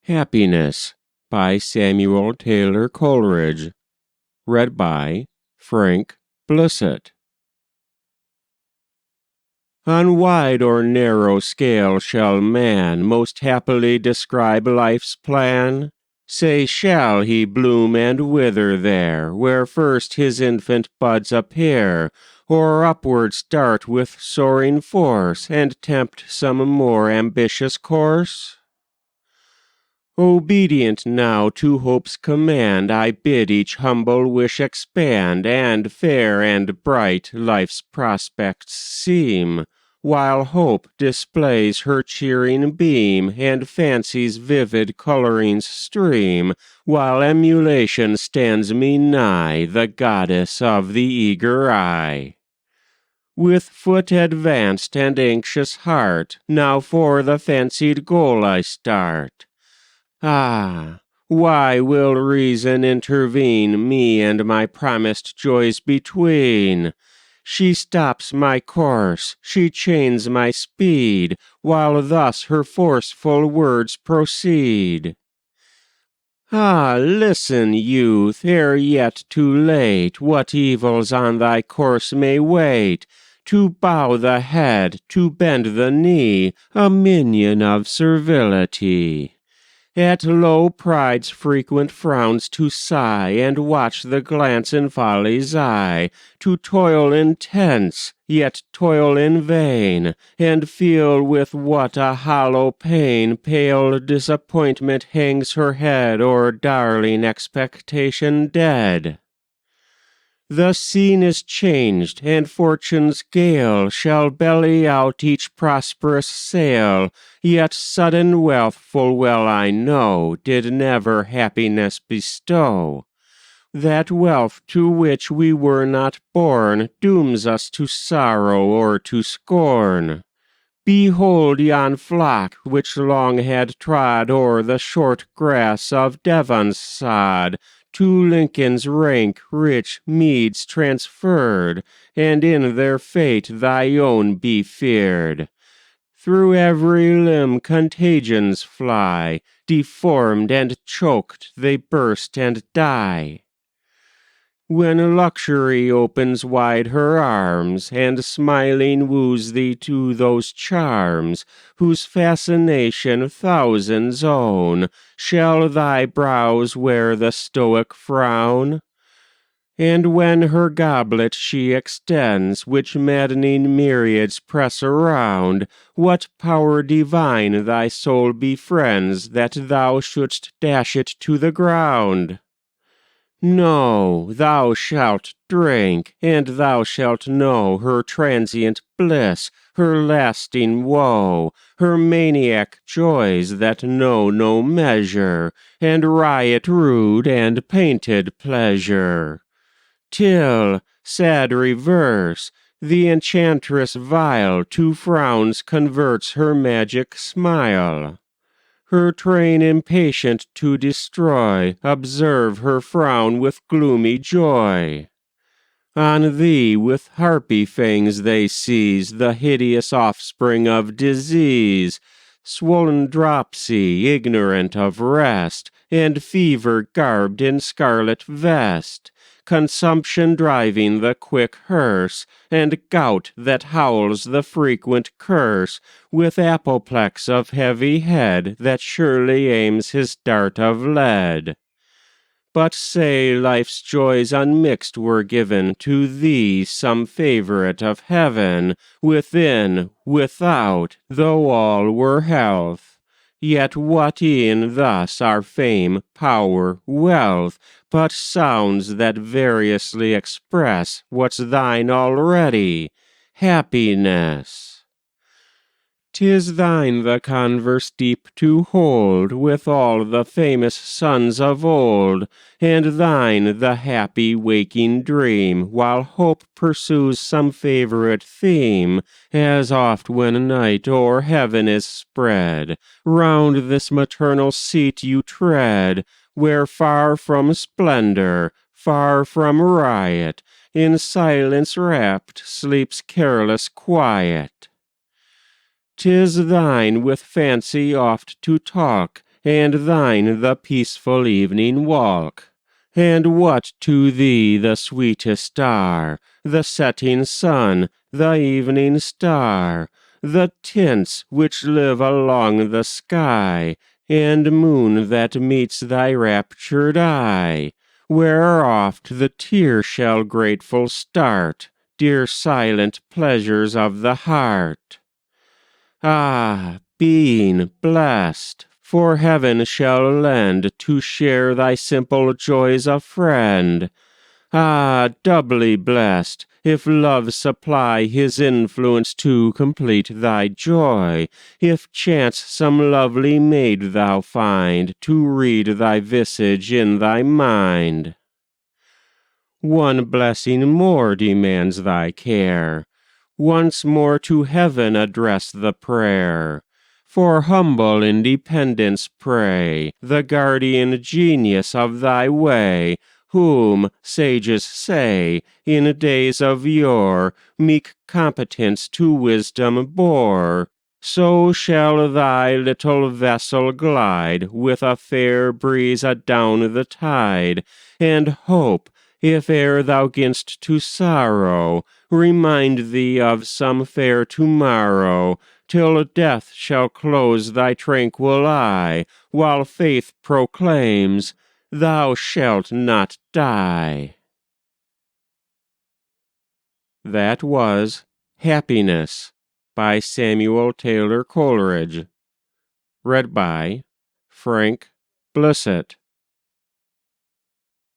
Happiness by Samuel Taylor Coleridge. Read by Frank Blissett. On wide or narrow scale shall man most happily describe life's plan? Say, shall he bloom and wither there, where first his infant buds appear, or upward start with soaring force, and tempt some more ambitious course? Obedient now to hope's command, I bid each humble wish expand, and fair and bright life's prospects seem, while hope displays her cheering beam, and fancy's vivid colorings stream, while emulation stands me nigh, the goddess of the eager eye. With foot advanced and anxious heart, now for the fancied goal I start. Ah, why will reason intervene me and my promised joys between? She stops my course, she chains my speed, while thus her forceful words proceed. Ah, listen, youth, ere yet too late, what evils on thy course may wait. To bow the head, to bend the knee, a minion of servility. At low pride's frequent frowns to sigh, and watch the glance in folly's eye, to toil intense, yet toil in vain, and feel with what a hollow pain pale disappointment hangs her head o'er darling expectation dead. The scene is changed, and fortune's gale shall belly out each prosperous sail, yet sudden wealth full well I know did never happiness bestow. That wealth to which we were not born dooms us to sorrow or to scorn. Behold yon flock which long had trod o'er the short grass of Devon's sod, to Lincoln's rank rich meads transferred, and in their fate thy own be feared. Through every limb contagions fly, deformed and choked they burst and die. When luxury opens wide her arms, and smiling woos thee to those charms, whose fascination thousands own, shall thy brows wear the stoic frown? And when her goblet she extends, which maddening myriads press around, what power divine thy soul befriends, that thou shouldst dash it to the ground? No, thou shalt drink, and thou shalt know her transient bliss, her lasting woe, her maniac joys that know no measure, and riot rude and painted pleasure. Till, sad reverse, the enchantress vile to frowns converts her magic smile. Her train impatient to destroy, observe her frown with gloomy joy. On thee with harpy fangs they seize the hideous offspring of disease, swollen dropsy, ignorant of rest, and fever garbed in scarlet vest, consumption driving the quick hearse, and gout that howls the frequent curse, with apoplex of heavy head that surely aims his dart of lead. But say life's joys unmixed were given to thee, some favorite of heaven, within, without, though all were health. Yet what e'en thus are fame, power, wealth, but sounds that variously express what's thine already, happiness? 'Tis thine the converse deep to hold with all the famous sons of old, and thine the happy waking dream, while hope pursues some favorite theme, as oft when night o'er heaven is spread, round this maternal seat you tread, where far from splendor, far from riot, in silence wrapt sleeps careless quiet. 'Tis thine with fancy oft to talk, and thine the peaceful evening walk. And what to thee the sweetest are, the setting sun, the evening star, the tints which live along the sky, and moon that meets thy raptured eye, where oft the tear shall grateful start, dear silent pleasures of the heart. Ah, being blessed, for heaven shall lend to share thy simple joys a friend. Ah, doubly blessed, if love supply his influence to complete thy joy, if chance some lovely maid thou find to read thy visage in thy mind. One blessing more demands thy care. Once more to heaven address the prayer. For humble independence pray, the guardian genius of thy way, whom, sages say, in days of yore, meek competence to wisdom bore. So shall thy little vessel glide with a fair breeze adown the tide, and hope, if e'er thou ginst to sorrow, remind thee of some fair tomorrow, till death shall close thy tranquil eye, while faith proclaims, thou shalt not die. That was Happiness by Samuel Taylor Coleridge. Read by Frank Blissett.